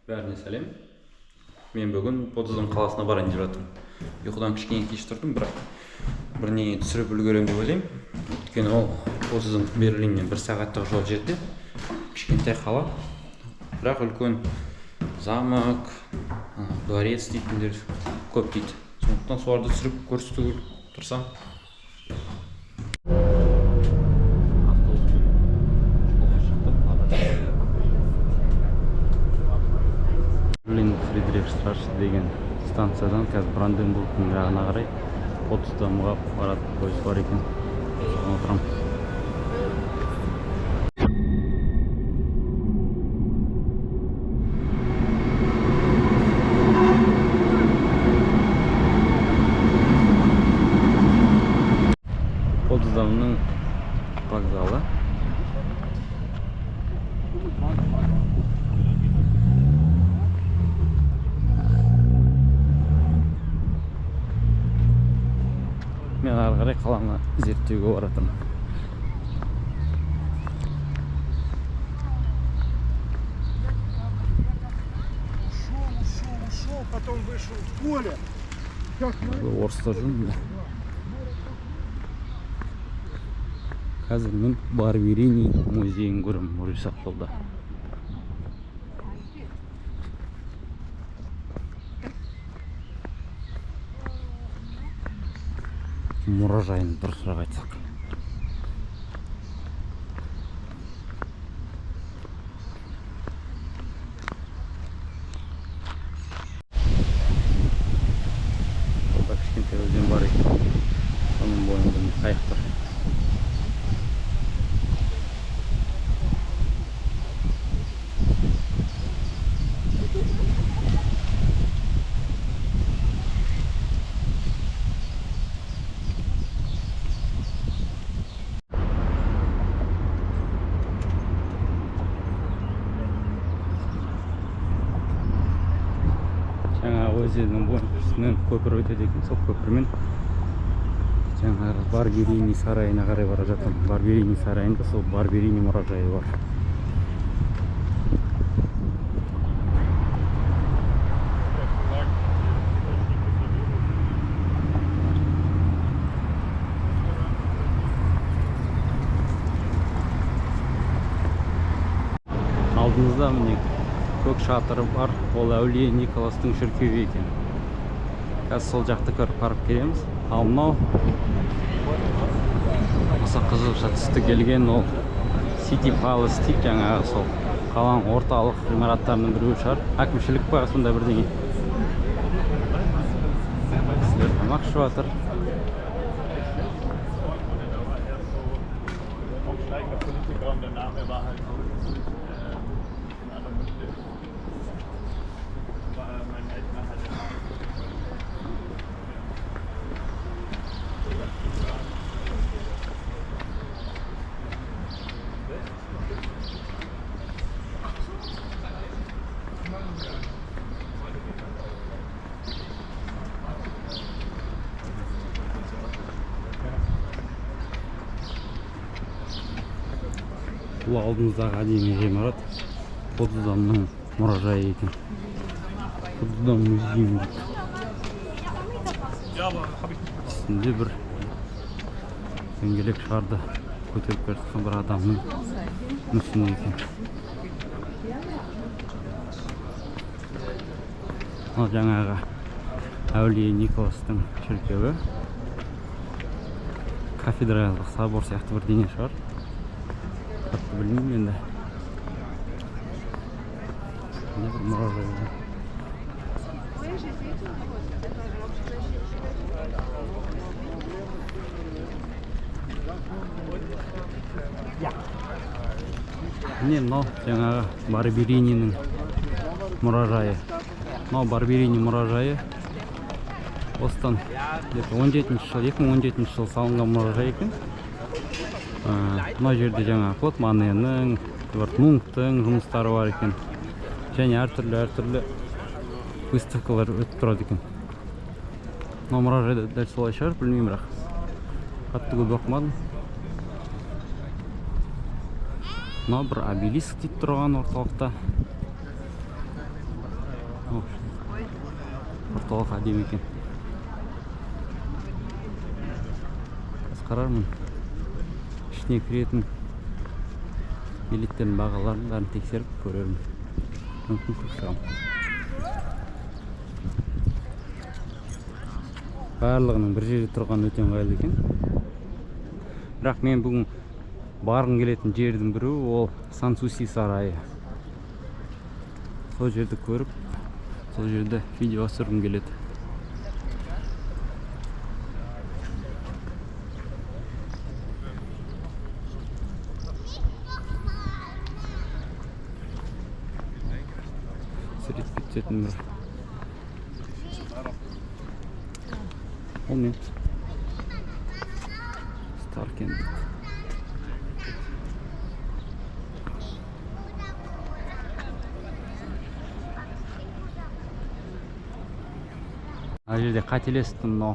Бәріне сәлем. Мен бүгін Подзаң қаласына барайын деп жатырмын. Ұйқыдан кішкене кеш тұрдым, бірақ бірне түсіріп үлгеремін деп ойлаймын. Өйткені ол Подзаң Берлиннен 1 сағаттық жол жерде. Кішкентай қала, бірақ үлкен замок, дворец дейтіндер көп дейді. Сондықтан соларды түсіріп көрсетуге тұрсам. Фридрихштадт деген станциядан қазір Бранденбургтың жағына қарай Потсдамға баратын пойыз бар екен. Соған отырамын. Потсдамның вокзалы. Мен ары қарай қаланы зерттеуге баратырмын. Ушел, потом вышел в поле. Орыста жүрмін. Қазір мен Барберини музейін көремін, Рюсак жолда. Мұражайын дұрысырақ айтсақ. Жолда кішкентай өзен бар екен. Соның бойында қайық бар. Өзеннің бойынан көпір өтеді екен, сол көпірмен жаңағы Барберини сарайына қарай бара жатырмын. Барберини сарайында сол Барберини мұражайы бар. Алдымызда міне көк шатыры бар, ол әулие Николастың шіркеуі екен. Қазір сол жақты көріп барып келеміз. Ал мынау аса қызықша түсті келген ол City Palace дейді, жаңағы сол қаланың орталық ғимараттарының біреуі шығар. Әкімшілік па сонда бірдеңе. Кісілер тамақ ішіп жатыр. Бұл алдымыздағы әдемі ғимарат Потсдамның мұражайы екен. Потсдам музейі. Үстінде бір дөңгелек шарды көтеріп келе жатқан бір адамның мүсіні екен. Ол жаңағы әулие Николастың шіркеуі. Кафедралдық собор сияқты бірдеңе шығар. Қатты білмеймін енді. Не бір мұражай бар. Міне мынау жаңағы Барберининің мұражайы. Мынау Барберини мұражайы. Осыдан 2017 жыл салынған мұражай екен. Мына жерде жаңа Клод Маненің, Мунктың жұмыстары бар екен. Және әртүрлі выставкалар өтіп тұрады екен. Мына мұражайда дәл солай шығар, білмеймін, бірақ қатты көп оқымадым. Мына бір обелиск дейді тұрған орталықта. орталық әдемі екен. Қарармын. Ішіне кіретін билеттердің бағаларын бәрін тексеріп көрермін. Мүмкін көшірамын. Барлығының бір жерде тұрған өте ыңғайлы екен. Бірақ мен бүгін барғым келетін жердің бірі ол Сан-Суси сарайы. Сол жерді көріп, сол жерде видео түсіргім келеді. Суретке түсетін бір. Ол мен. Старкенд. Ана жерде қателестім, мынау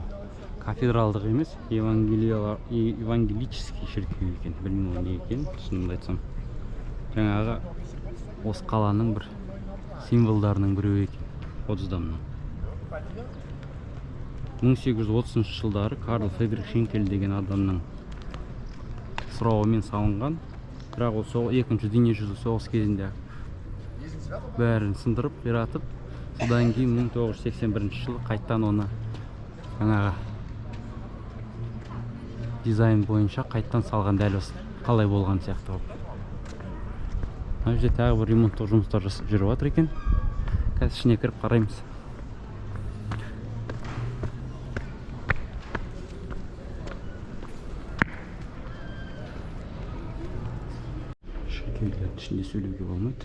кафедралдық емес, евангелический шіркеу екен. Білмеймін не екен, шынымды айтсам. Жаңағы осы қаланың бір символдарының біреуі екен, Потсдамның. 1830 жылдары Карл Фридрих Шенкель деген адамның сұрауымен салынған. Бірақ ол екінші дүниежүзілік соғыс кезінде бәрін сындырып, қиратып, содан кейін 1981 жылы қайттан оны жаңағы дизайн бойынша қайттан салған, дәл осы қалай болған сияқты болып. Мына жерде тағы бір ремонттық жұмыстар жүріп жатыр екен. Қазір ішіне кіріп қараймыз. Шіркеулердің ішінде сөйлеуге болмайды.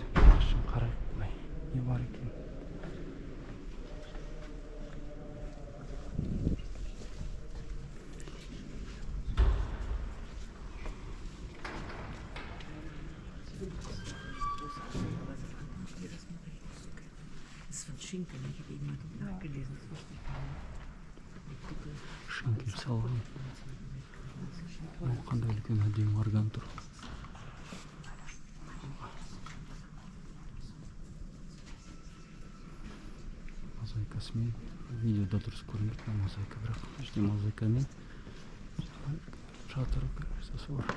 Қарайық, не бар екен. Шенкель салған. Қандай үлкен әдемі орган тұр. Мозаикасымен видеода дұрыс көрінеді, мозаика, бірақ іште мозаикамен шатыры көрсесі бар.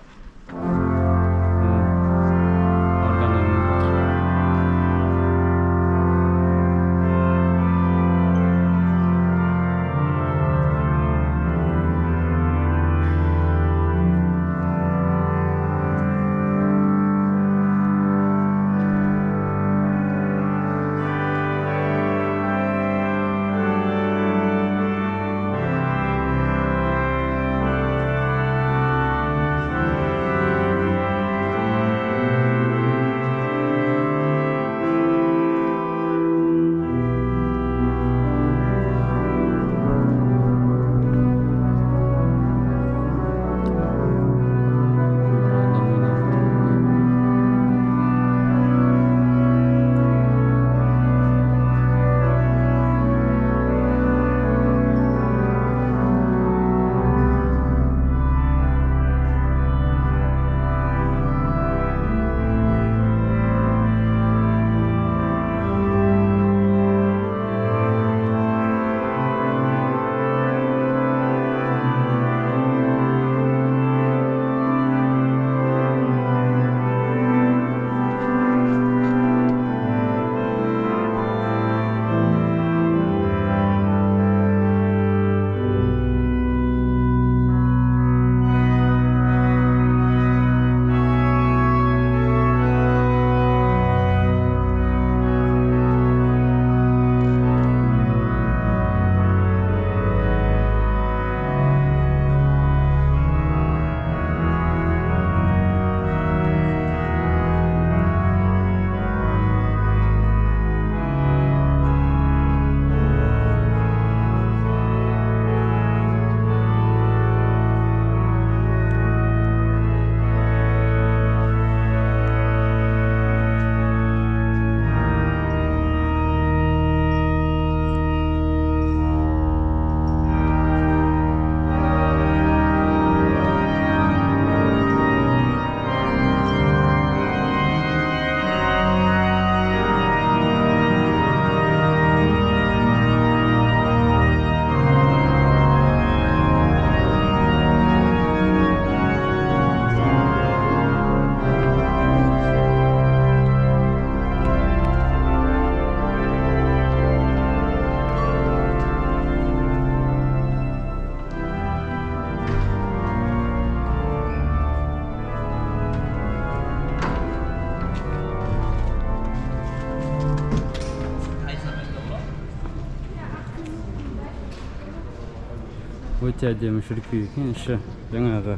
өте әдемі шіркеу екен. Іші жаңағы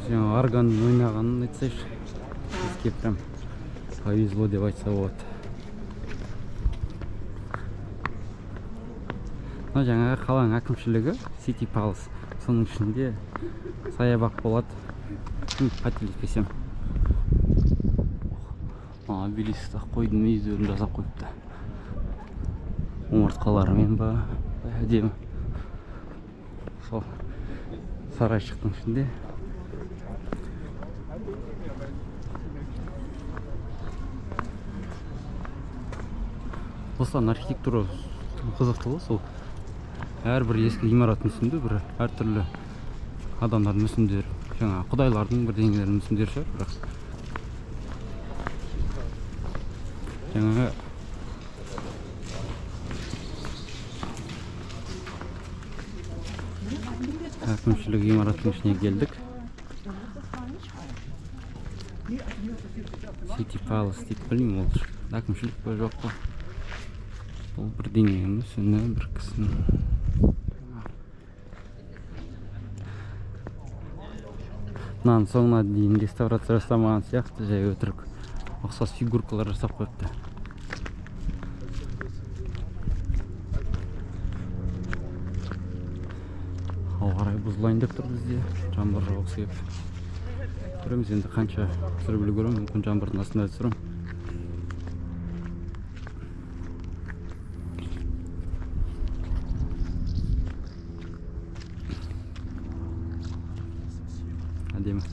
органның ойнағанын айтсайшы, бізге прям повезло деп айтса болады. Жаңағы қаланың әкімшілігі City Palace. Соның ішінде саябақ болады. Қателеспесем. Обелискті қойдың мүйіздерін жасап қойыпты. Омыртқаларымен ба, әдемі. Сол сарайшықтың ішінде. Осылан архитектура қызықтылы сол. Әрбір ескі ғимараттың үстінде бір әртүрлі адамдардың мүсіндері, жаңа құдайлардың бірдеңелердің мүсіндері шығар, бірақ жаңа әкімшілік ғимараттың ішіне келдік. City Palace дейді, білмеймін, ол әкімшілік бе жоқ па. Бұл бірдеңе мүсіні, бір кісінің. Мынаның соңына дейін реставрация жасамаған сияқты, жай өтірік ұқсас фигуркалар жасап қойыпты. Ауа райы бұзылайын деп тұр бізде, жаңбыр жауғысы келіп. Көреміз енді қанша түсіріп үлгеремін, мүмкін жаңбырдың астында түсірем. Әдемі.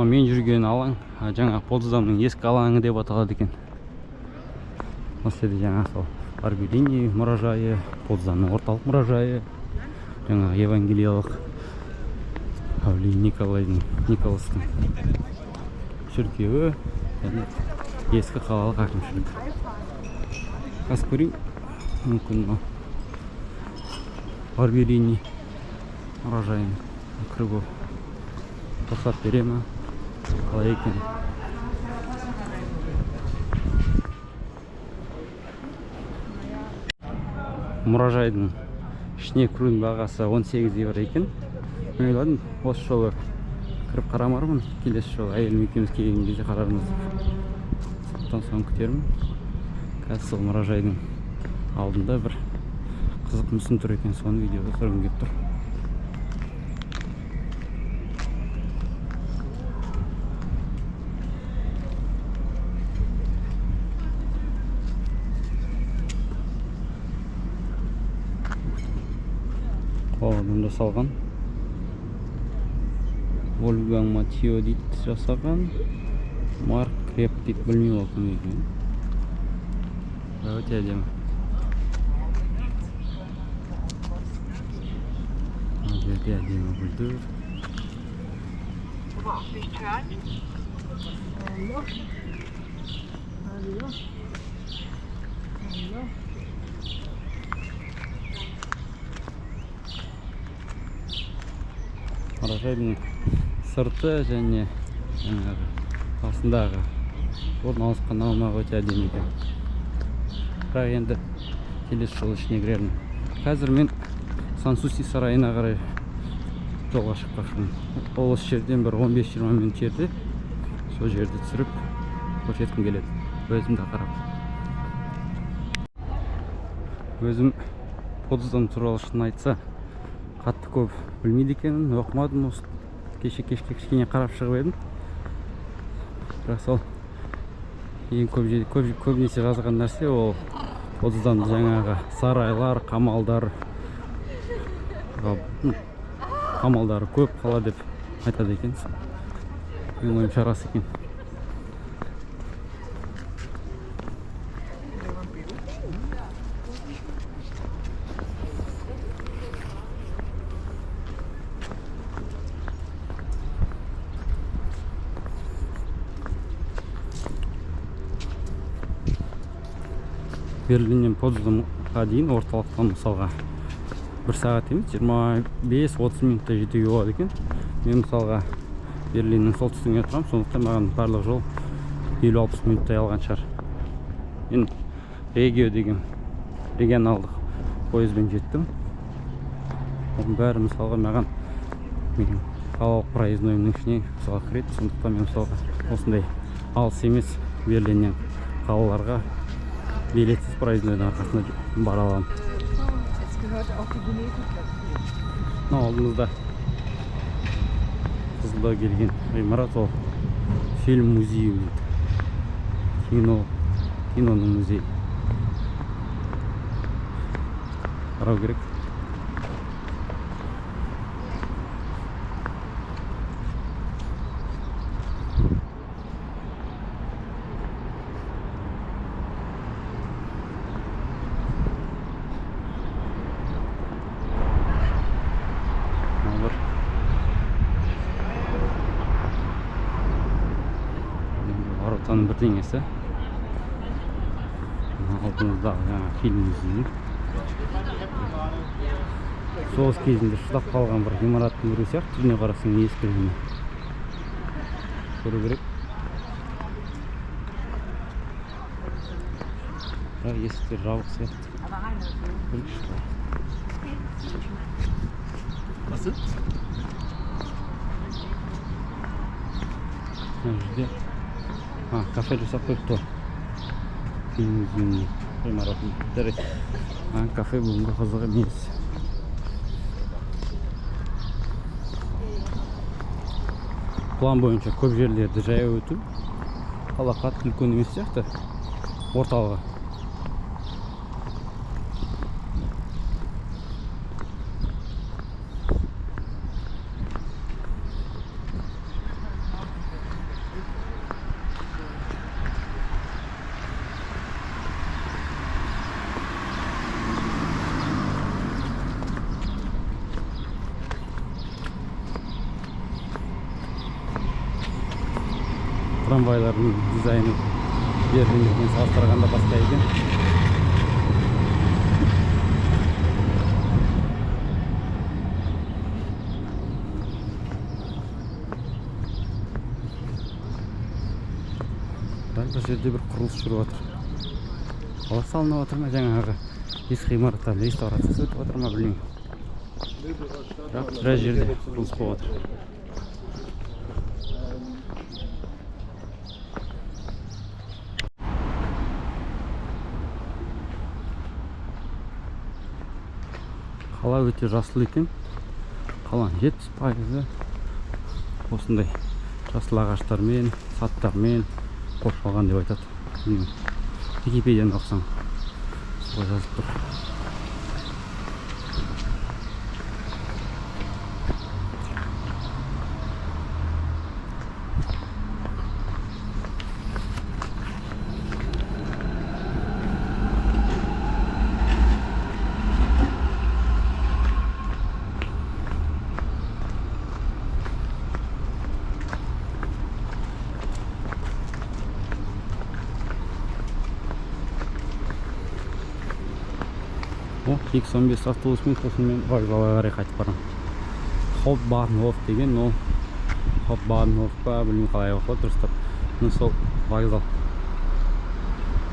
Мен жүрген алаң жаңа Потсдамның ескі алаңы деп аталады екен. Осы жерде жаңа сол Арбелини мұражайы, Потсдамның орталық мұражайы, жаңа евангелиялық Павлий Николастың шіркеуі және ескі қалалық әкімшілік. Қазір көрейін, мүмкін Арбелини мұражайын кіруге рұқсат бере ме? Қалай екен? Мұражайдың ішіне кірудің бағасы 18 евро екен. Мен ойладым, осы жолы кіріп қарамармын, келесі жолы әйелім екеуміз келген кезде қарармыз. Содан соң күтермін. Қазір сол мұражайдың алдында бір қызық мүсін тұр екен, соны видеоға түсіргім келіп тұр. Қолдан жасалған. Вольфганг Матио дейді жасаған. Марк Креп дейді, білмеймін ол кім екенін. Өте әдемі. Жерде әдемі гүлдер. Мұражайдың сырты және астындағы орналасқан аумағы өте әдемі екен. Бірақ енді келесі жолы ішіне кіремін. Қазір мен Сан-Суси сарайына қарай жолға шықпақшымын. Ол осы жерден бір 15-20 минут жерде. Сол жерді түсіріп көрсеткім келеді. Өзім де қарап. Өзім Потсдам туралы шын айтса, қатты көп білмейді екенмін, оқымадым. Кеше кішкене қарап шығып едім. Бірақ сол ең көбінесе жазған нәрсе ол Потсдам жаңағы сарайлар, қамалдары көп қала деп айтады екен. Мен ойым шарасы екен. Берлиннен Потсдамға дейін орталықтан мысалға 1 сағат емес, 25-30 минутта жетуге болады екен. Мен мысалға Берлиннің солтүстігінде тұрамын, сондықтан маған барлық жол 50-60 минуттай алған шығар. Мен Регио деген регионалдық пойызбен жеттім. Оның бәрі мысалға маған менің қалалық проезднойымның ішіне мысалға кіреді. Сондықтан мен мысалға осындай алыс емес Берлиннен қалаларға билетсіз проезднойдың арқасында бара аламын. Алдымызда қызылда келген ғимарат, ол фильм музейі дейді. Киноның музейі. Қарау керек. Воротаның бірдеңесі. Алдымыздағы жаңа фильм музейі. Соғыс кезінде шыдап қалған бір ғимараттың бірі сияқты. Түріне қарасаң ескілігіне көру керек. Бірақ есіктер жабық сияқты. Nasıl? Жерде кафе жасап қойыпты. Фильм музейінің ғимаратын. Жарайды. Кафе бүгінгі қызық емес. План бойынша көп жерлерді жаяу өту. Қала қатты үлкен емес сияқты орталығы. Трамвайлардың дизайны Берлинмен салыстырғанда басқа екен. Бұл жерде бір құрылыс жүріп жатыр. Қалай салынып жатыр ма, жаңағы ескі ғимараттар реставрациясы өтіп жатыр ма, білмеймін. Бірақ біраз жерде құрылыс болып жатыр. Қала өте жасыл екен. Қаланың 70% осындай жасыл ағаштармен, саттармен қоршалған деп айтады. Википедияны оқысаң солай жазып тұр. X15 автобусымен сосын мен вокзалға қарай қайтып барамын. Hauptbahnhof деген, ол Hauptbahnhof па, білмеймін қалай оқылады дұрыстап. Сол вокзал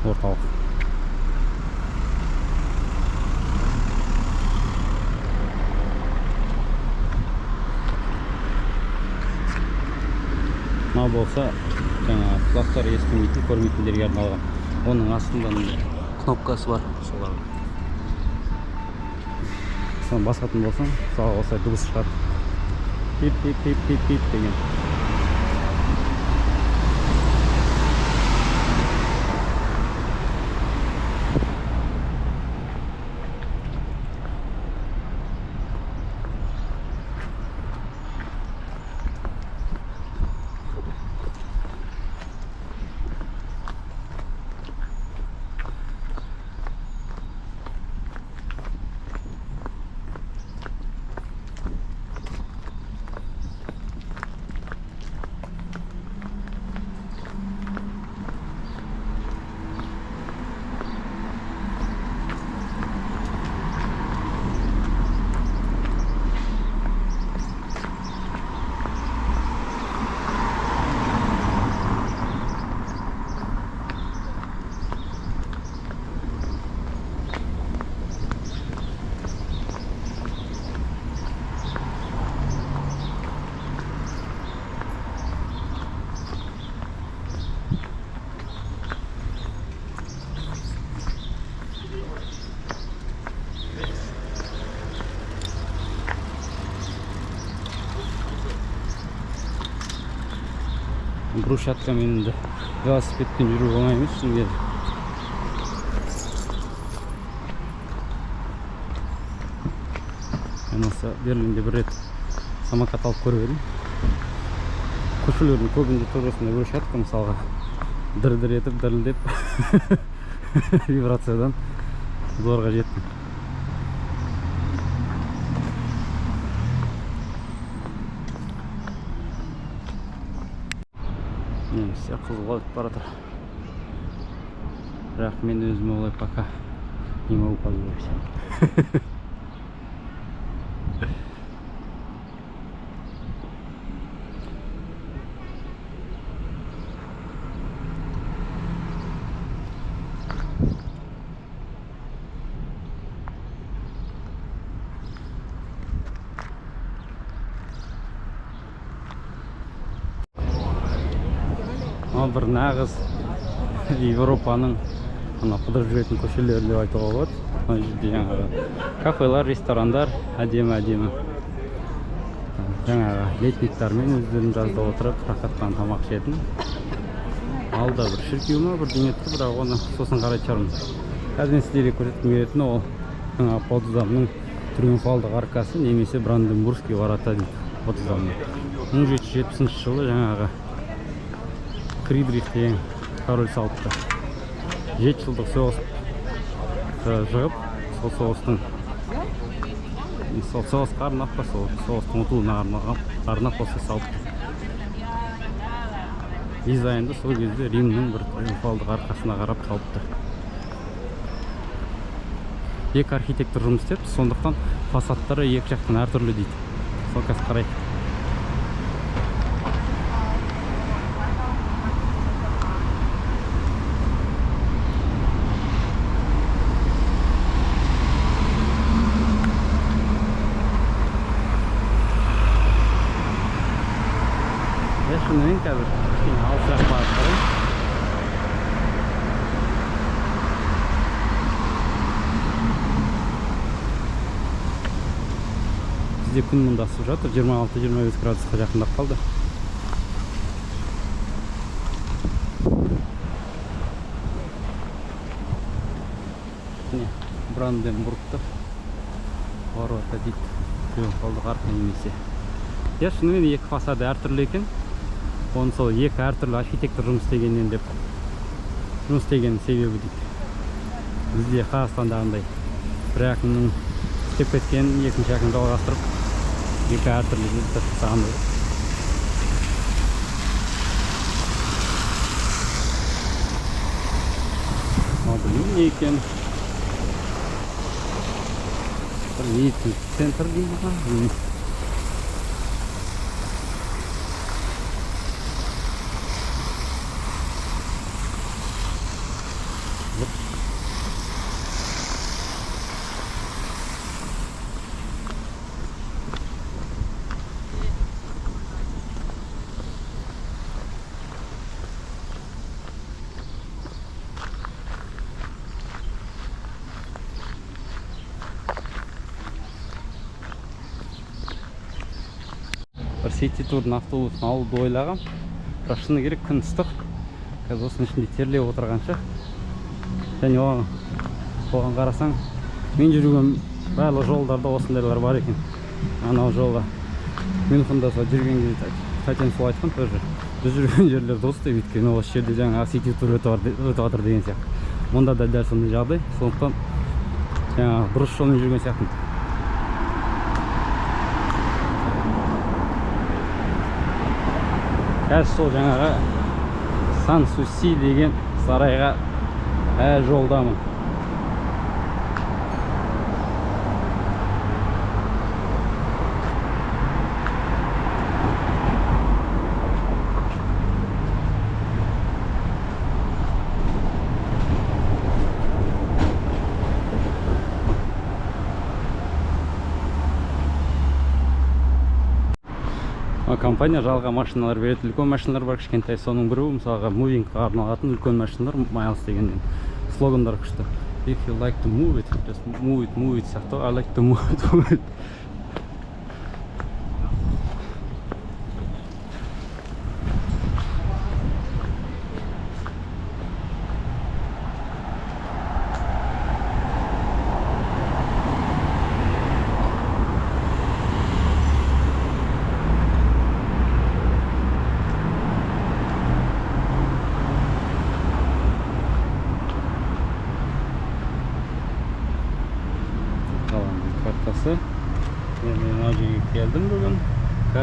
орталық. Мына болса, жаңа құлақтар естімейтін, көрмейтіндерге арналған. Оның астында кнопкасы бар, соларға. Басатын болсаң, мысалы осылай дыбыс шығады. Пип-пип-пип-пип-пип деген. брусчаткамен енді велосипедпен жүру оңай емес шыны керек. Мен осы Берлинде бір рет самокат алып көріп едім. Көшелердің көбінде турасында брусчатка, мысалға дір-дір етіп, дірілдеп вибрациядан зорға жеттім. Немесе қызыл өтіп бара жатыр. Бірақ мен өзіме олай пока не могу позволить. Бір нағыз Европаның қыдырып жүретін көшелері деп айтуға болады. Мына жерде жаңағы кафелар, ресторандар әдемі. Жаңағы летниктармен өздерін жазда отырып, рахаттанып тамақ ішетін. Алда бір шіркеу ма, бір дене тұр, бірақ оны сосын қарайтын шығармын. Қазір мен сіздерге көрсеткім келетіні ол жаңағы Потсдамның триумфалдық аркасы, немесе Бранденбургский ворота дейді Потсдамның. 1770 жылы жаңағы Фридрих деген король салыпты. 7 жылдық соғыс жығып, сол соғыстың арнап па, соғыстың ұтылуына арнап осы салыпты. Дизайнды сол кезде Римнің бір триумфалдық арқасына қарап салыпты. Екі архитектор жұмыс істепті, сондықтан фасадтары екі жақтан әртүрлі дейді. Сол қазір қарайық. Шынымен қазір алысырақ барып қарайын. Бізде күн мұнда ысып жатыр, 26-25 градусқа жақындап қалды. Бранденбургты ворота дейді, триумфалдық арка немесе. Шынымен екі фасады әртүрлі екен. Оны сол екі әртүрлі архитектор жұмыс істеген себебі дейді. Бізде Қазақстандағындай бір әкімнің істеп кеткен, екінші әкім жалғастырып, екі әртүрлі результат жасағандай. Білмеймін не екен. Бір медицинский центр деймін ба? Бір сети турдың автобусын алуды ойлағам. Бірақ шыны керек күн ыстық. Қазір осының ішінде терлеп отырғанша. Және оған қарасаң, мен жүрген барлық жолдарда осындайлар бар екен. Анау жолға Мюнхенда жүрген кезде Татьяна сол айтқан тоже. Біз жүрген жерлер дос деп, өйткені осы жерде жаңағы сети тур өтіп жатыр деген сияқты. Мұнда да дәл сондай жағдай. Сондықтан жаңағы бұрыс жолмен жүрген сияқты. Қазір сол жаңағы Сан-Суси деген сарайға жолдамын. Компания жалға машиналар береді. Үлкен машиналар бар, кішкентай. Соның біреуі мысалға мувингқа арналатын үлкен машиналар, Miles дегеннен. Слогандар күшті. If you like to move it, just move it сияқты. I like to move it.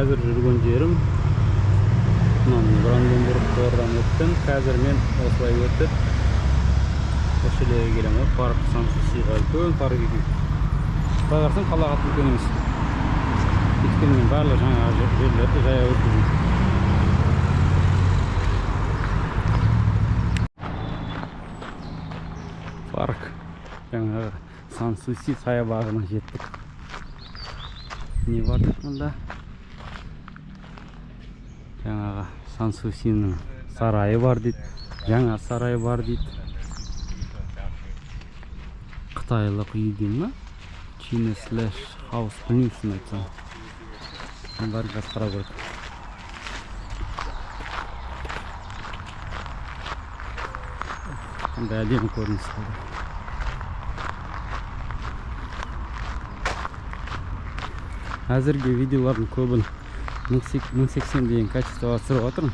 Қазір жүрген жерім Бранденбург тордан өттім. Қазір мен осылай өтіп көшелерге келемін. Парк Сан-Сусиға үлкен парк екен. Қарасаң қала қатты үлкен емес. Өйткені мен барлық жаңа жерлерді жаяу өткіздім. Парк жаңағы Сан-Суси саябағына жеттік. Не бар деп мұнда? Жаңағы Сан-Сусиның сарайы бар дейді. Жаңа сарайы бар дейді. Қытайлық үй дейін ма? China slash house білмейсің айтсам. Бәрі қазір қарап көреді. Қандай әдемі көрініс болды. Әзірге видеолардың көбін 1080 деген качествоға түсіріп жатырмын.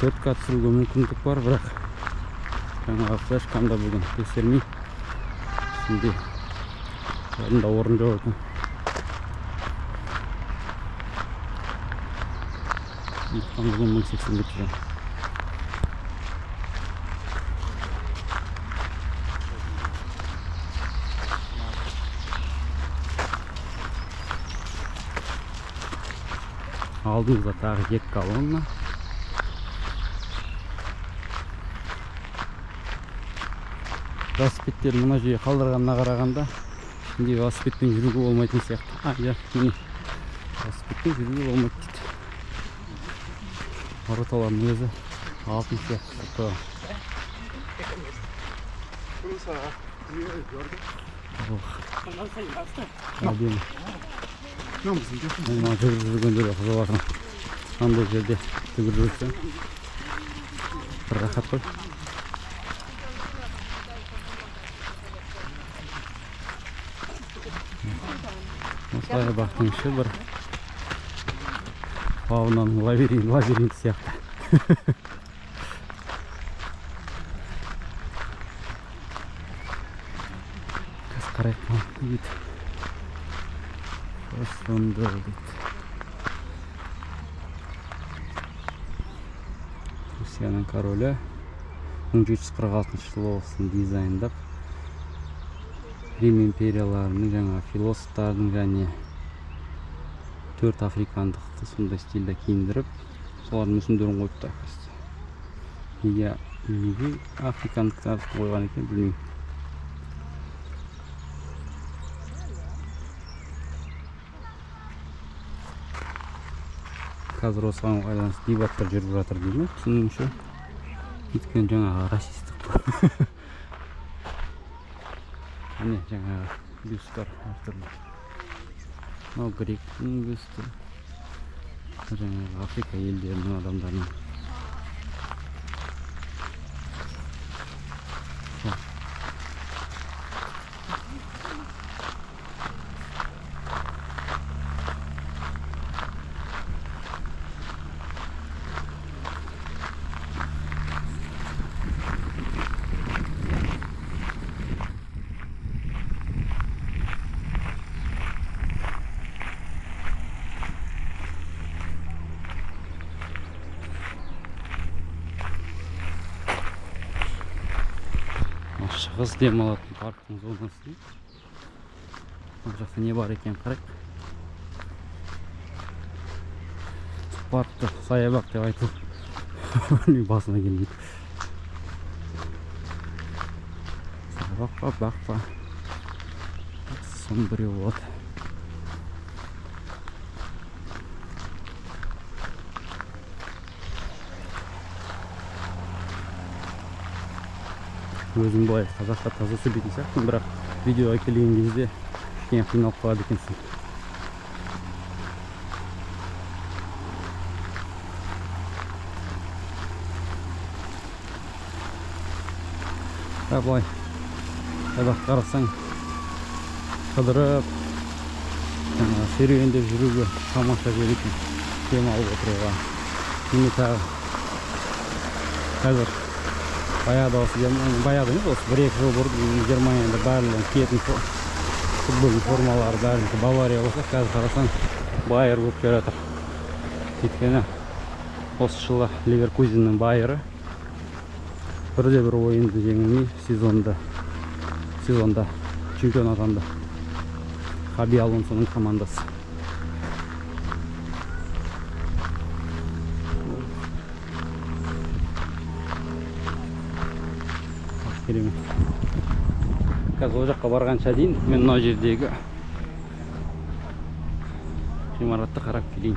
4К түсіруге мүмкіндік бар, бірақ жаңағы флешкамда бүгін тексермей. Şimdi орында орын жоқ екен. Бүгін 1080 түсіремін. Алдымызда тағы 2 колонна. Велосипедтер мына жерге қалдырғанына қарағанда şimdi велосипедпен жүруге болмайтын сияқты. Ja, міне велосипедпен жүруге болмайды дейді. Вороталардың өзі алтын сияқты. Әдемі. Мына жүргендер қызық жатыр. Қандай жерде жүгіріп жүрсең бір рахат қой. Саябақтың іші бір фаунаның лабиринт сияқты. Қыз қарайтын дейді. Сонда дейді. Русияның королі 1746 жылы осыны дизайндап Рим империяларының жаңа философтардың және 4 африкандықты сондай стильде киіндіріп, солардың мүсіндерін қойыпты. Неге африкандықтарды қойған екен білмеймін. Қазір осыған байланысты дебаттар жүріп жатыр деймін. Түсінуімше, өйткені жаңағы расистік. Міне жаңағы бюстар әртүрлі. Мынау гректің бюсті. Жаңағы Африка елдерінің адамдарының. Шығыс демалатын парктың зонасы. Бұл жақта не бар екен қарайық. Паркты саябақ деп айту басына келмейді. Саябақ па, бақ па. Соның біреу болады. Өзім былай қазақша таза сөйлейтін сияқтымын, бірақ видеоға келген кезде кішкене қиналып қалады екенсің. Былай саябақ қарасаң қыдырып серуендеп жүруге тамаша жер екен. Демалып отыруға. Міне тағы қазір баяғыда осы баяғыда емес, осы 1-2 жыл бұрын Германияда барлығын киетін футбол формалары бәрінікі Бавария болса, қазір қарасаң байыр көп келе жатыр. Өйткені осы жылы Ливеркузеннің байыры бірде бір ойынды жеңілмей сезонда чемпион атанды. Хаби Алонсоның командасы. Керемет. Қазір ол жаққа барғанша дейін мен мына жердегі ғимаратты қарап келейін.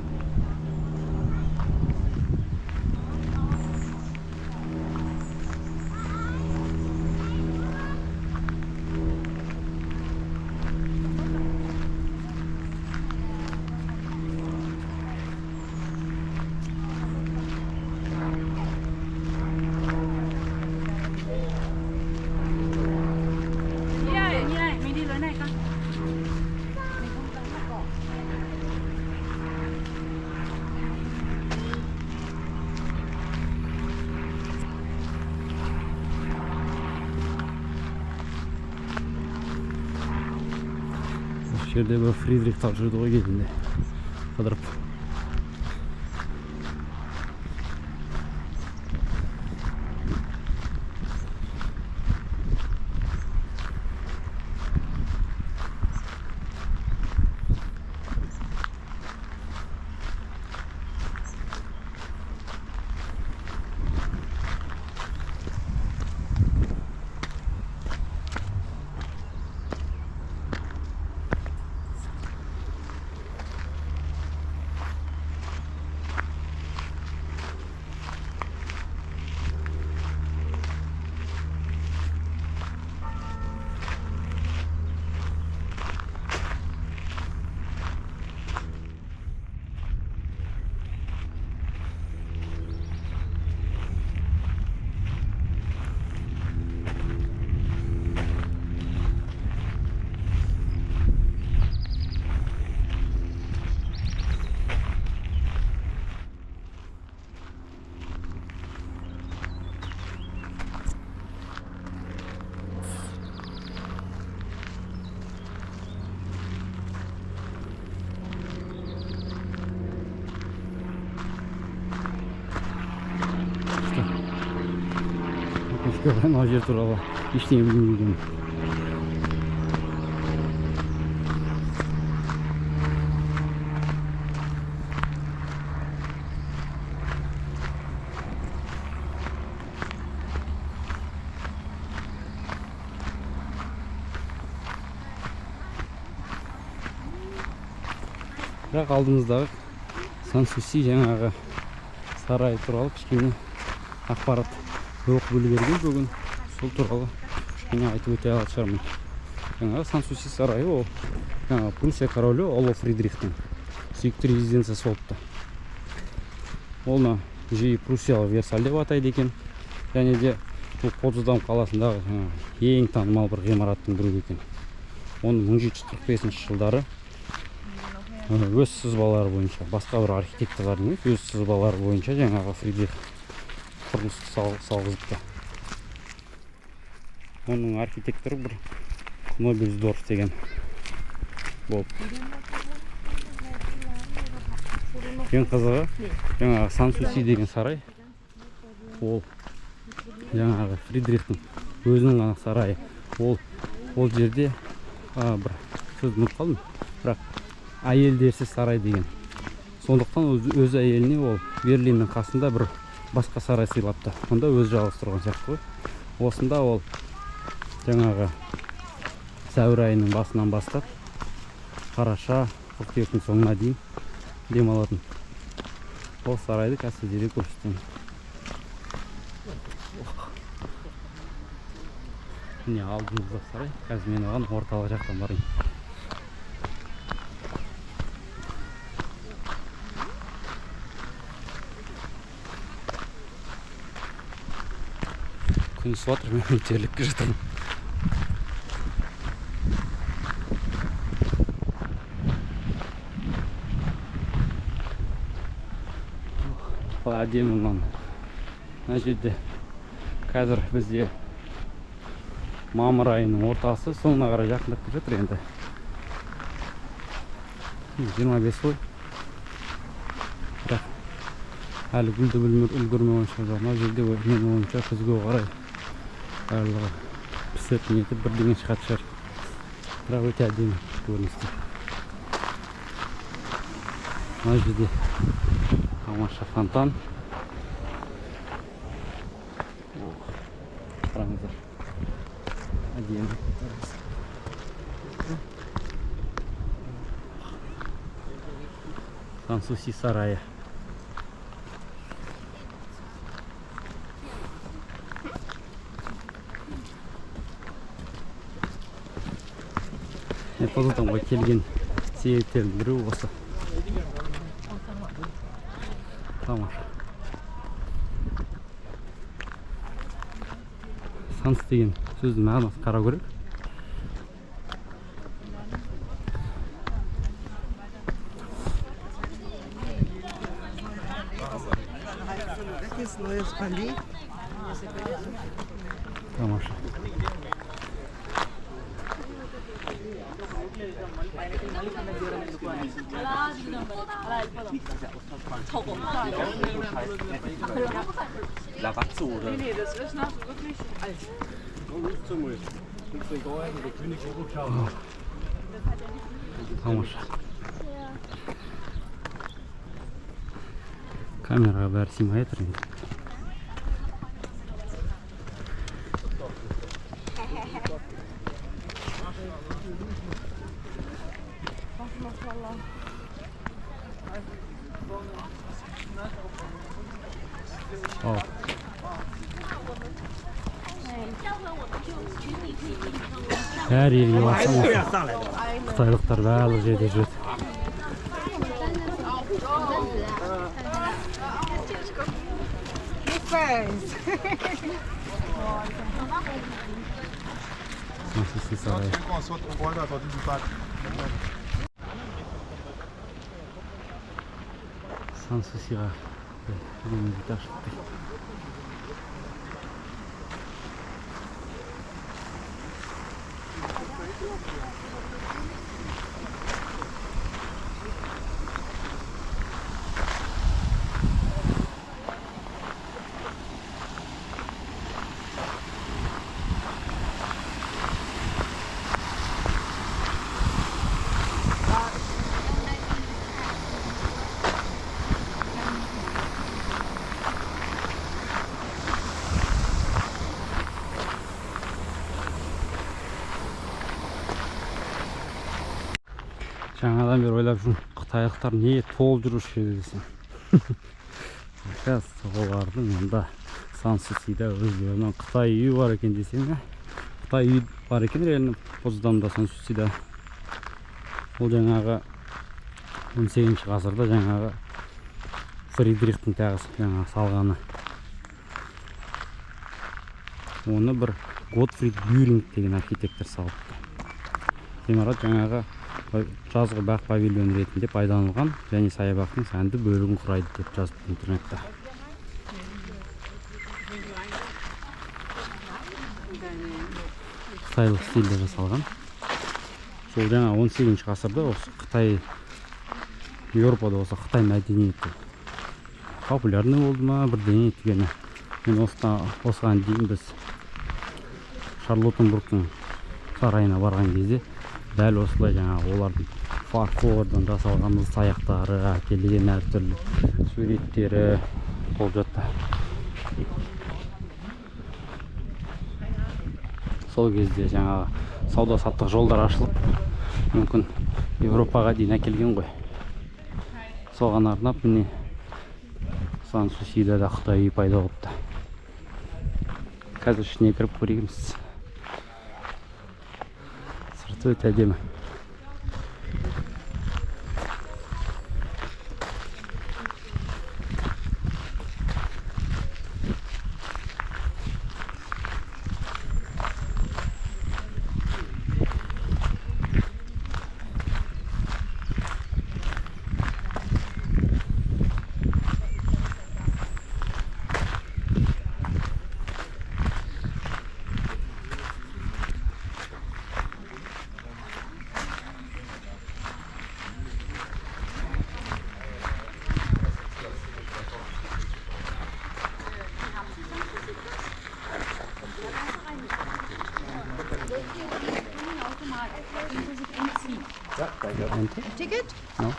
Осы жерде бір Фридрих тап жүрді ғой кезінде қыдырып. Мына жер туралы ештеңе білмеген. Бірақ алдымыздағы Сан-Суси жаңағы сарай туралы кішкене ақпарат оқып үлгерген бүгін. Сол туралы кішкене айтып өте алатын шығармын. Жаңағы Сан-Суси сарайы ол Пруссия королі Ұлы Фридрихтің сүйікті резиденциясы болыпты. Оны жиі Пруссиялы Версаль деп атайды екен. Және де Потсдам қаласындағы ең танымал бір ғимараттың бірі екен. Оны 1745 жылдары өз сызбалары бойынша, басқа бір архитекторлардың өз сызбалары бойынша жаңағы Фридрих құрылысты салғызыпты. Оның архитекторы бір Нобельсдорф деген болып. Ең қызығы жаңағы Сан-Суси деген сарай, ол жаңағы Фридрихтің өзінің ғана сарайы. Ол жерде бір сөз ұмытып қалдым, бірақ әйелдерсіз сарай деген. Сондықтан өз әйеліне ол Берлиннің қасында бір басқа сарай сыйлапты. Онда өз жалғыз тұрған сияқты ғой. Осында ол жаңағы сәуір айының басынан бастап қараша, қыркүйектің соңына дейін демалатын. Ол сарайды қазір сіздерге көрсетемін. Міне алдымызда сарай. Қазір мен оған орталық жақтан барайын. Күн суатыр, мен терлеп келе жатырмын. Әдемі мына жерде қазір бізде мамыр айының ортасы, соңына қарай жақындап келе жатыр енді. 25 ғой. Әлі гүлді үлгермеген шығар. Мына жерде менің ойымша күзге қарай барлығы пісіп нетіп бірдеңе шығатын шығар. Бірақ өте әдемі көріністі. Мына жерде тамаша фонтан. Қараңыздар. Әдемі. Сан-Суси сарайы. Позытанға келген себептердің бірі осы. Тамаша. Санс деген сөздің мағынасы қарау керек. Тамаша. Nee, das ist noch wirklich alt. Тамаша. Камераға бәрі сыймай жатыр енді. Әр елге барсам қытайлықтар барлық жерде жүреді. Сан-Суси сарайы. Сан-Сусиға визит ашылды. Жаңадан бері ойлап жүрмін, қытайлықтар не толып жүруші еді десем. Олардың мұнда Сан-Сусида өздерінің Қытай үйі бар екен десем. Қытай үйі бар екен реально Позыданда Сан-Сусида. Ол жаңағы 18-ші ғасырда жаңағы Фридрихтің тағысы жаңағы салғаны. Оны бір Готфрид Бюринг деген архитектор салыпты. Ғимарат жаңағы жазғы бақ павильон ретінде пайдаланылған және саябақтың сәнді бөлігін құрайды деп жазып интернетте. Қытайлық стильде жасалған. Сол жаңа 18-ші ғасырда осы Қытай, Еуропада осы Қытай мәдениеті популярны болды ма бірдеңе еткені. Мен осыған дейін біз Шарлоттенбургтың сарайына барған кезде дәл осылай жаңағы олардың фарфордан жасалған ыдыс-аяқтары, әкелген әртүрлі суреттері болып жатты. Сол кезде жаңағы сауда-саттық жолдар ашылып, мүмкін Еуропаға дейін әкелген ғой. Соған арнап міне Сан-Сусида да Қытай үйі пайда болыпты. Қазір ішіне кіріп көреміз. Сырты өте әдемі. Enter? Ticket? No?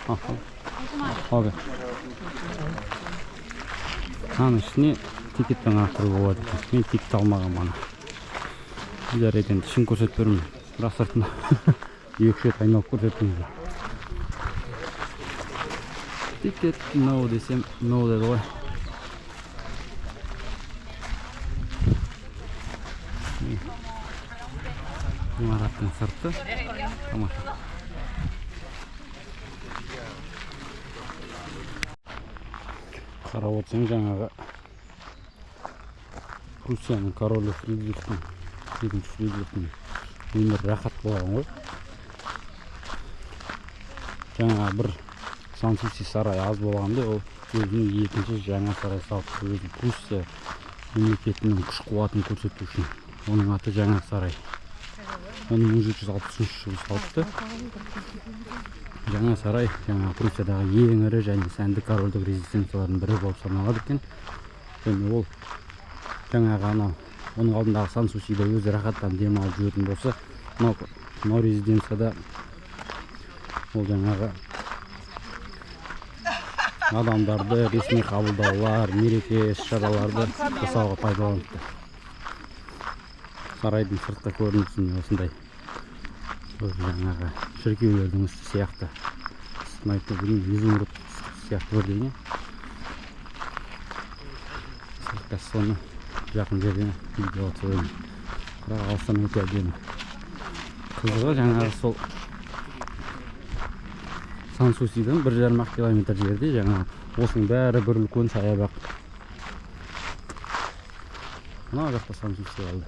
Oh, Automatic. okay. Аның ішіне тикетпен ақыру болады. Мен тикет алмаған мана. Жарайды енді ішін көрсетіп бермін. Бірақ сыртына екі рет айналып көрсеттім. Тикет no десем no деді ғой. Ғимараттың сырты тамаша. Қарап отырсаң жаңағы Руссияның королі Фридрихтің, екінші Фридрихтің өмірі рахат болған ғой. Жаңа бір Сан-Суси сарай аз болғанда ол өзінің екінші жаңа сарай салып, өзі Руссия мемлекетінің күш қуатын көрсету үшін. Оның аты жаңа сарай. Оны 1760 жылы салыпты. Жаңа сарай жаңа Руссиядағы ең ірі және сәнді корольдік резиденциялардың бірі болып саналады екен. Және ол жаңағы анау оның алдындағы Сан-Сусида өзі рахаттан демалып жүретін болса, мынау резиденцияда ол жаңағы адамдарды ресми қабылдаулар, мереке іс-шараларды жасауға пайдаланыпты. Сарайдың сыртқы көрінісін осындай жаңағы шіркеулердің үсті сияқты изумруд сияқты бір дейіне. Сыртқы соны жақын жерден видео түсірейін. Бірақ алыстан өте әдемі. Қызығы жаңағы сол Сан-Сусидан 1,5 километр жерде жаңа осының бәрі бір үлкен саябақ. Мына жақта Сан-Суси қалды.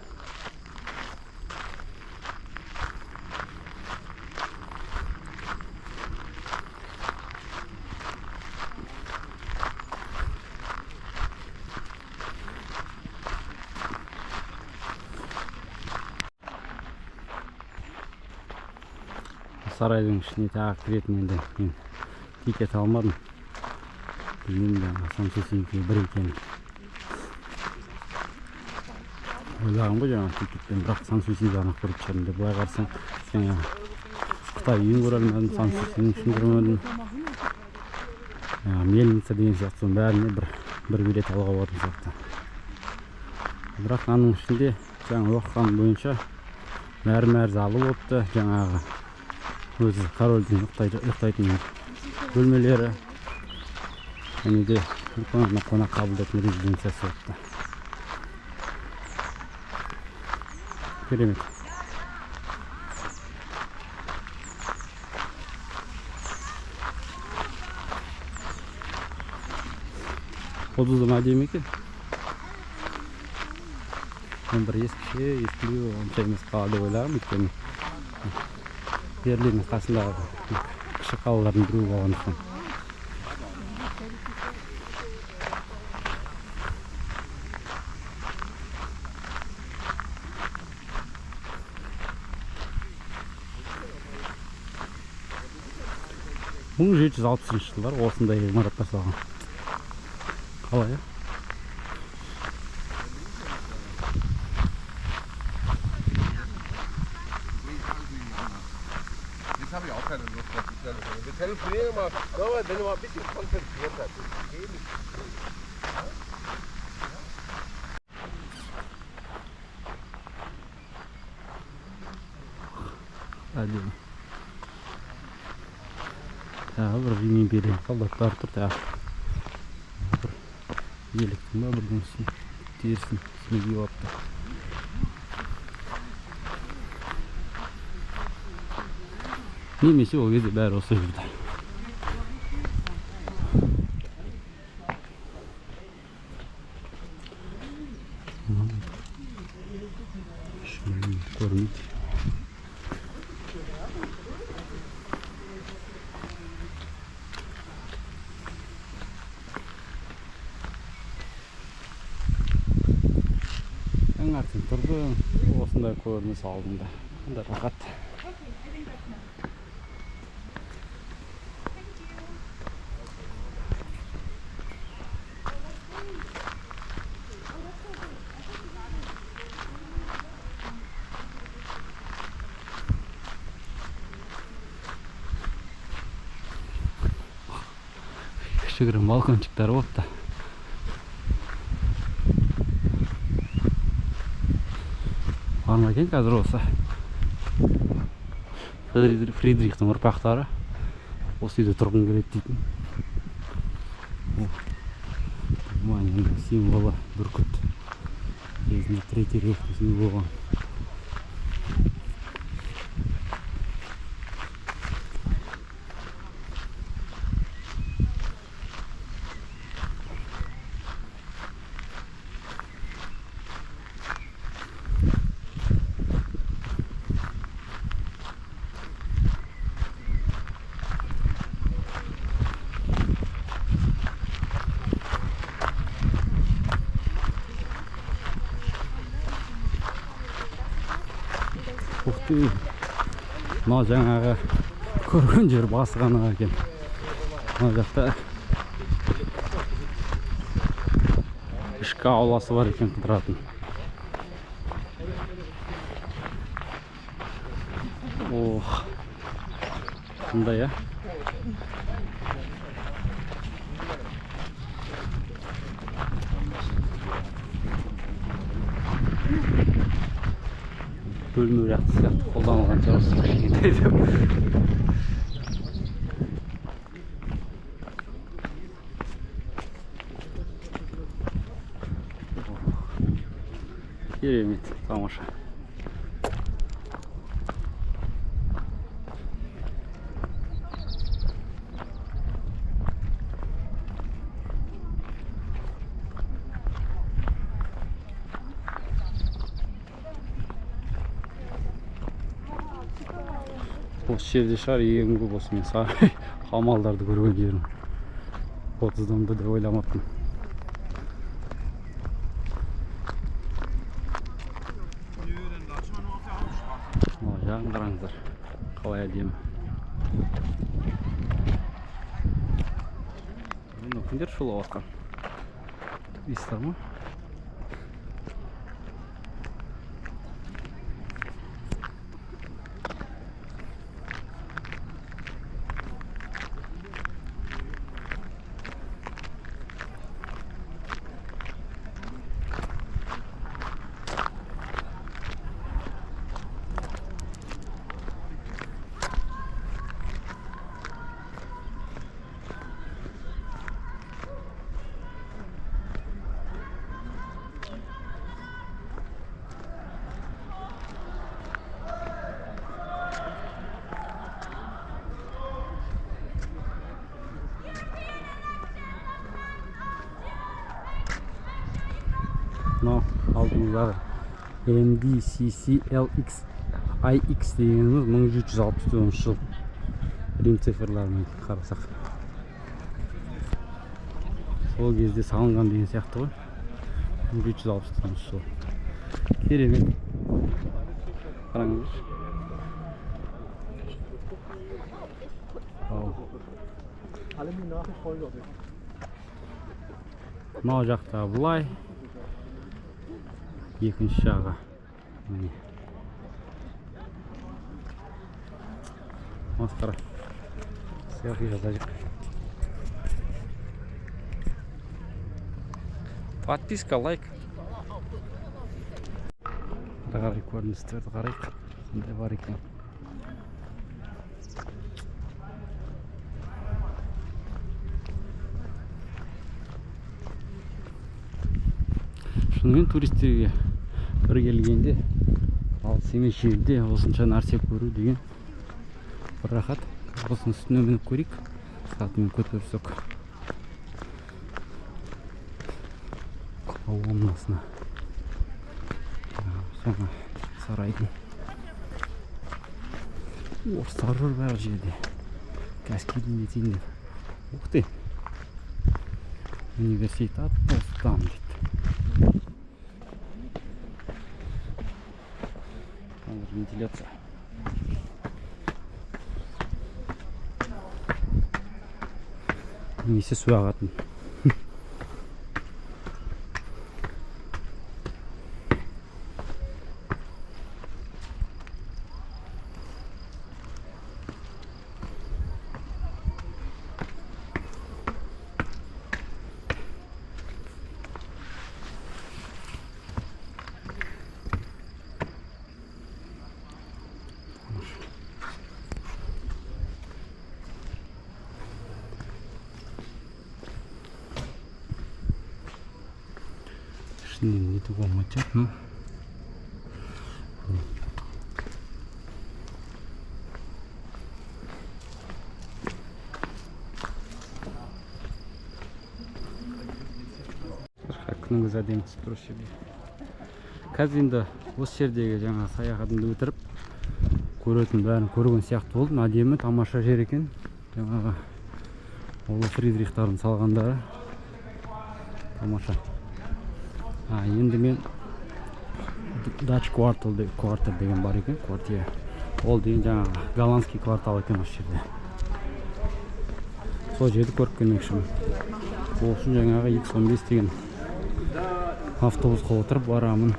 Сарайдың ішіне тағы кіретін енді мен тикет алмадым. Білмеймін Сан-Сусинікі бір екен. Ойлағым ғой жаңағы тикетпен, бірақ Сан-Суси ғана көріп шығардым деп. Былай қарасаң, Қытай үйін көре алмадым, Сан-Сусинің ішін көрмедім. Мельница деген сияқты соның бәріне бір билет алуға болатын сияқты. Бірақ аның ішінде жаңа оқыған бойынша мәрмәр залы болыпты, жаңағы өзі корольдің ұйықтайтын бөлмелері және де қонақ қабылдайтын резиденциясы болыпты. Керемет. Подузым әдемі екен. Мен бір ескілеу онша емес қалады ойлағым, өйткені Берлиннің қасындағы кіші қалалардың біреуі болғандықтан. Мың 760 жылдар осындай ғимараттар салған. Қалай? Habe ich auch keine Lust mehr zu telefonieren. Wir telefonieren immer, wenn du mal ein bisschen konzentriert hast. Әдемі. Бір Рим империяның солдаттары тұр. Бір еліктің ба бірдің үстін терісін смеги бапты. Немесе ол кезде бәрі осы жүрді. Шын көрмейді. Аңғартын тұрды, осындай көрініс алдында. Қандай рахат. кішігірім балкончиктары болыпты. Бар ма екен қазір осы Фридрихтің ұрпақтары осы үйде тұрғын келеді дейтін. Германияның символы бүркіт. Кезінде Третий рейхтің символы болған. Ух ты! Мына жаңағы көрген жер басығаны екен. Мына жақта ішкі ауласы бар екен қыдыратын. Ох! Қандай, я? Бөлме жақты сияқты қолданылған жауыз кішкентай деп. Керемет, тамаша. Осы жерде шығар ең көп осы мен сарай қамалдарды көрген жерім. 30-ды деп ойламаппын. Жағын қараңыздар, қалай әдемі. Кімдер шулап жатқан? Туристер ма? Мынау алдымыздағы MDCCLX IX дегеніміз 1769 жыл. Рим цифрларымен қарасақ. Сол кезде салынған деген сияқты ғой. 1769 жыл. Керемет. Қараңыздар. Мынау жақта бұлай. Екінші жағы. Масқара. Селфи жазайық. Подписка, лайк. Қарай көріністерді қарайық. Қандай бар екен. Шынымен туристерге бір келгенде алыс емес жерде осынша нәрсе көру деген бір рахат. Осының үстіне мініп көрейік. Сатымен көтерсек. Колоннасына. Жаңа сарайдың. Орыстар жүр бәрі жерде. Кәскейдің етейін деп. Ух ты! Университет Постан дейді. Вентиляция. Немесе су ағатын. Не такого мотят, но... күніңіз әдемі түсіп тұр осы жерде. Қазір енді осы жердегі жаңа саяхатымды бітіріп көретін бәрін көрген сияқты болдым. Әдемі, тамаша жер екен. Жаңағы Ұлы Фридрихтардың салғандары тамаша. Енді мен Дач квартал деген бар екен, квартира. Ол деген жаңағы голландский квартал екен осы жерде. Сол жерді көріп келмекшімін. Ол үшін жаңағы X15 деген автобусқа отырып барамын.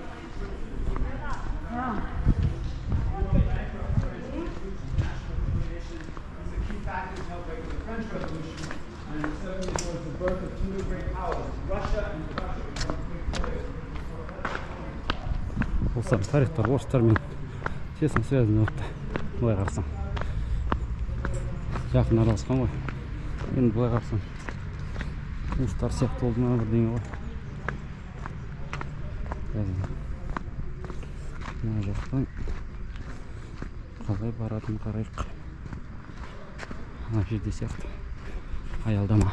Осы тарихтар, орыстармен тесно связаны өтті. Былай қарасаң. Жақын араласқан ғой. Енді былай қарасаң. Туыстар сияқты болды ма бірдеңе ғой. Мына жақтан қалай баратын қарайық. Ана жерде сияқты аялдама.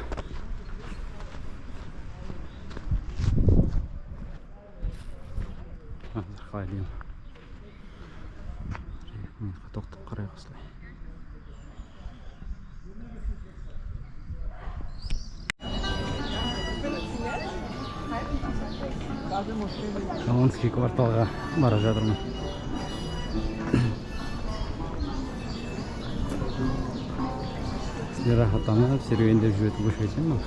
Қалай деймін. Тоқтап қарайық осылай. Голландский кварталға бара жатырмын. Сіздер рахаттанып, серуендеп жүретін көше екен ма?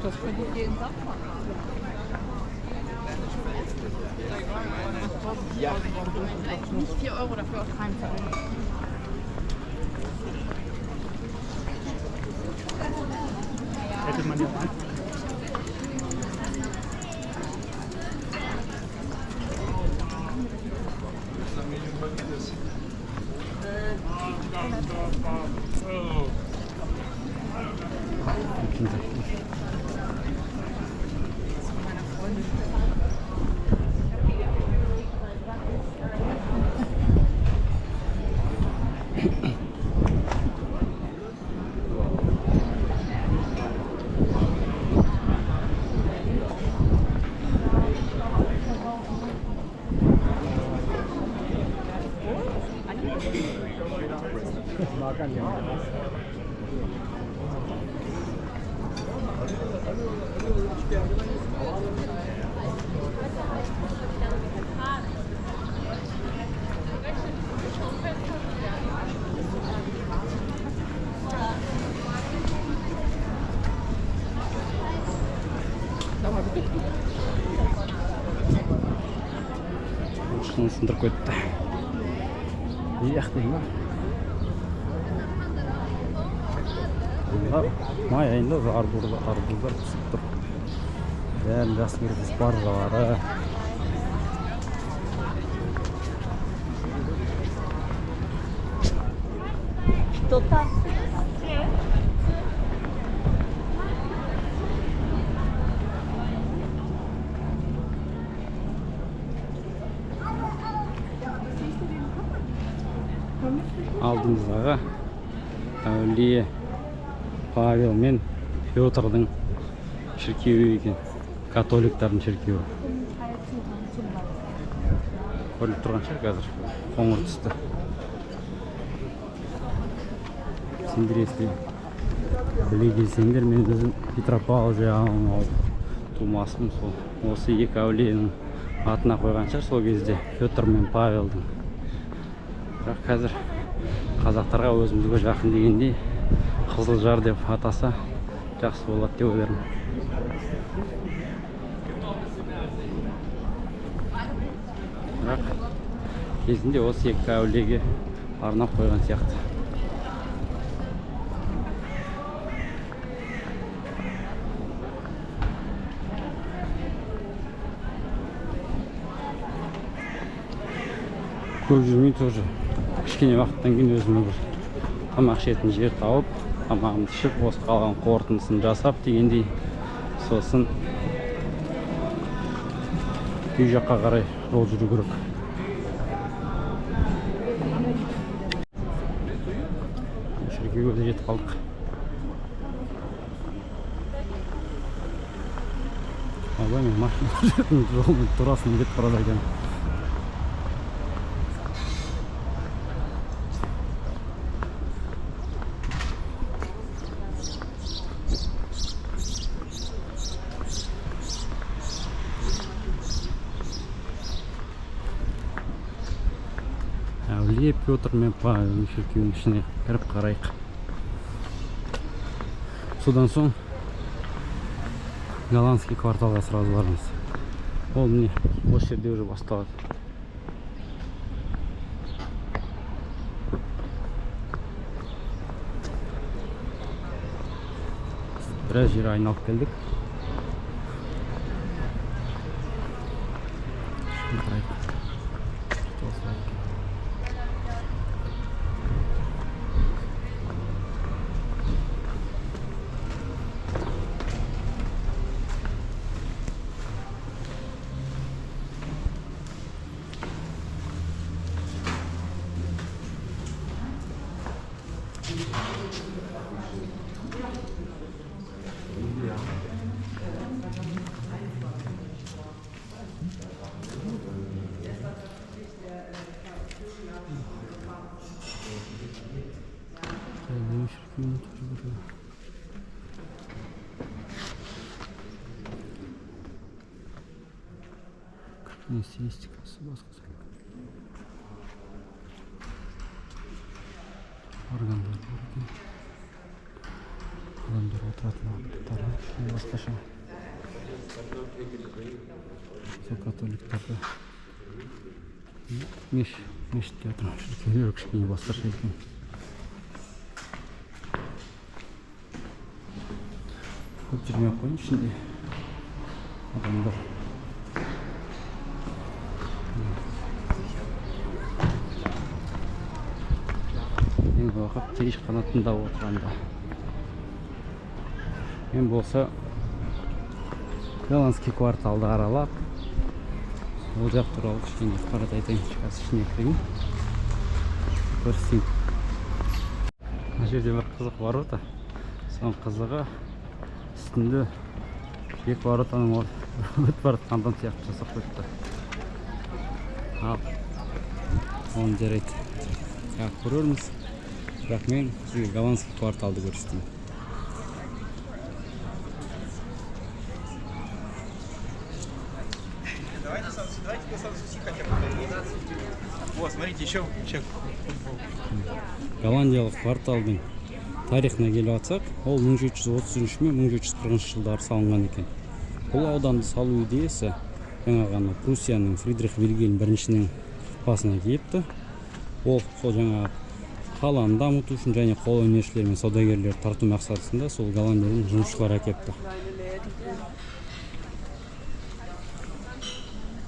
Das könnte ich jeden Tag machen. Ja. Nicht 4 € dafür auf keinen Fall. Hätte man ja mal. Сындырып кетті. Яқты ма? Май айында арбуздар пісіп тұр. Бәрін жас көріп спаржалары. Что-то. алдымыздағы әулие Павел мен Петрдің шіркеуі екен. Католиктардың шіркеуі. Көріліп тұрған шығар қазір. Қоңыр түсті. Сендер есте біле келсеңдер, мен өзім Петропавл жағының тумасым сол. Осы екі әулиенің атына қойған шығар сол кезде, Петр мен Павелдің. Бірақ қазір қазақтарға өзімізге жақын дегендей Қызылжар деп атаса жақсы болады деп ойлаймын. Бірақ кезінде осы екі әулиеге арнап қойған сияқты. Көп жүрмей тоже кішкене уақыттан кейін өзіме бір тамақ ішетін жер тауып, тамағымды ішіп, осы қалған қорытындысын жасап дегендей, сосын үй жаққа қарай жол жүру керек. Шіркеуге де жетіп қалдық. Абай мен машина жүретін жолдың турасынан кетіп барады екен. Әулие Петр мен Павел шіркеуінің ішіне кіріп қарайық. Содан соң голландский кварталға сразу барамыз. Ол міне осы жерде уже басталады. Біраз жер айналып келдік. Стилистикасы басқасы. Органдар бар екен. Адамдар отыратын аттары басқаша. Сол католиктарды мешітте отырған шіркеулер кішкене басқаша екен. Көп жүрмей қойын ішінде адамдар. Уақыт тегіш қанатында отырғанда. Мен болса голландский кварталды аралап, ол жақ туралы кішкене ақпарат айтайын. Қазір ішіне кірейін. Көрсетейін. Мына жерде бір қызық ворота. Соның қызығы үстінде екі воротаның өтіп баратқан адам сияқты жасап қойыпты. Ал, оны жарайды. Көрерміз. Бірақ мен сізге голландский кварталды көрсетейін. Вот, смотрите, еще чек. Голландиялық кварталдың тарихына келіп атсақ, ол 1733 мен 1740 жылдары салынған екен. Бұл ауданды салу идеясы жаңағы Пруссияның Фридрих Вильгельм біріншінің басына келіпті. Ол жаңағы қаланы дамыту үшін және қол өнершілер мен саудагерлер тарту мақсатында сол Голландиядан жұмысшылар әкепті.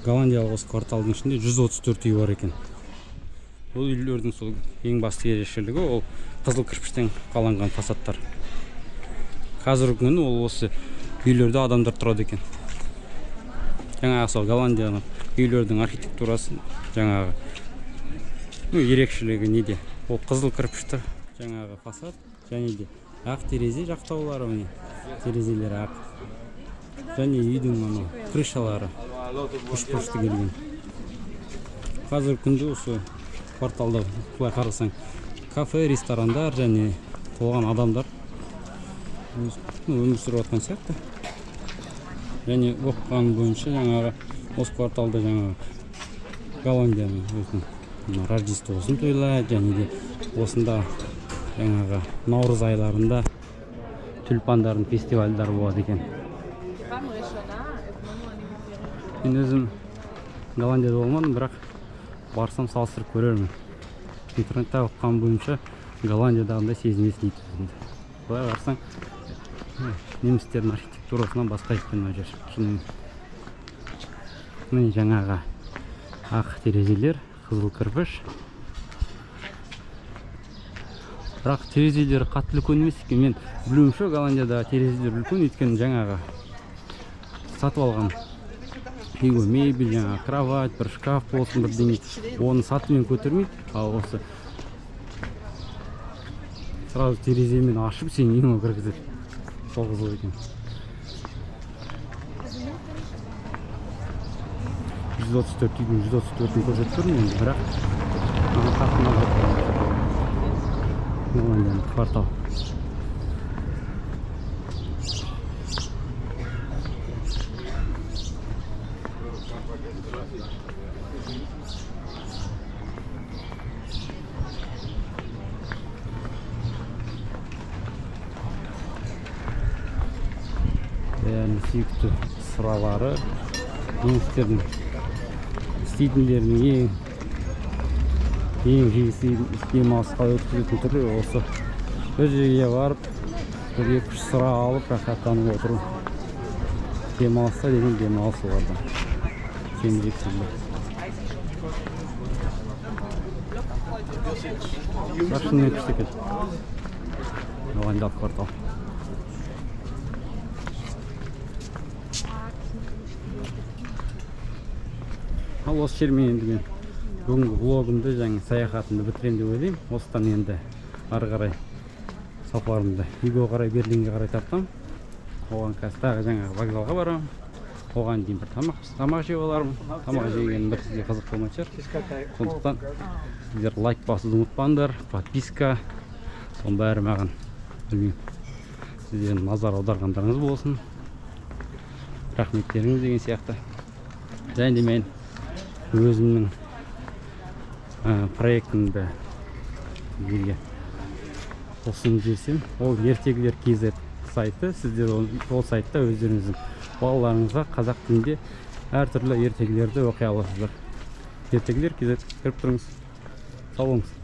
Голландиялық осы кварталдың ішінде 134 үй бар екен. Бұл үйлердің сол ең басты ерекшелігі ол қызыл кірпіштен қаланған фасадтар. Қазіргі күні ол осы үйлерде адамдар тұрады екен. Жаңағы сол Голландияның үйлердің архитектурасы жаңағы ерекшелігі неде? Ол қызыл кірпішті жаңағы фасад және де ақ терезе жақтаулары, міне терезелері ақ. Және үйдің ана крышалары үшбұрышты келген. Қазір күнде осы кварталда былай қарасаң кафе, ресторандар және толған адамдар өмір сүріп жатқан сияқты. Және оқыған бойынша жаңағы осы кварталда жаңағы Голландияның өзінің Рождествосын тойлайды, және де осында жаңағы наурыз айларында тюльпандардың фестивальдары болады екен. Мен өзім Голландияда болмадым, бірақ барсам салыстырып көрермін. Интернетте оқыған бойынша Голландиядағындай сезінесің дейді. Былай қарасаң немістердің архитектурасынан басқа екен мына жер. Міне жаңағы ақ терезелер, қызыл кірпіш. Бірақ терезелері қатты үлкен емес екен. Мен білуімше Голландияда терезелер үлкен, өйткені жаңағы сатып алған үйге мебель, жаңағы кровать, бір шкаф болсын, бірдеңе, оны сатымен көтермейді. Ал осы сразу тереземен ашып сен үйіңе кіргізеді. Сол қызық екен. 134 үйдің 134-ін көрсетіп тұрмын енді, бірақ ана қасына Голландияның квартал. Сүйікті сұралары немістердің істейтіндерінің ең жиі демалысқа өткізетін түрі осы бір жерге барып бір екі-үш sıra алып рахаттанып отыру. Демалыста деген демалыс оларда. Сенбексіздер. Шынымен күшті екен. Голландиялық квартал. Ал осы жермен енді мен бүгінгі влогымды, жаңа саяхатымды бітірем деп ойлаймын. Осыдан енді ары қарай сапарымды үйге қарай, Берлинге қарай тартам. Оған қазір тағы жаңағы вокзалға барам. Оған дейін бір тамақ жеп алармын. Тамақ жегенім бір сізге қызық болмайтын шығар. Сондықтан сіздер лайк басуды ұмытпаңдар, подписка. Соның бәрі маған білмеймін, сіздердің назар аударғандарыңыз болсын. Рахметтеріңіз деген сияқты. Және де мен өзімнің проектімді сіздерге ұсынып жіберсем, ол ертегілер KZ сайты. Сіздер ол сайтта өздеріңіздің балаларыңызға қазақ тілінде әртүрлі ертегілерді оқи аласыздар. Ертегілер KZ кіріп тұрыңыз. Сау болыңыз.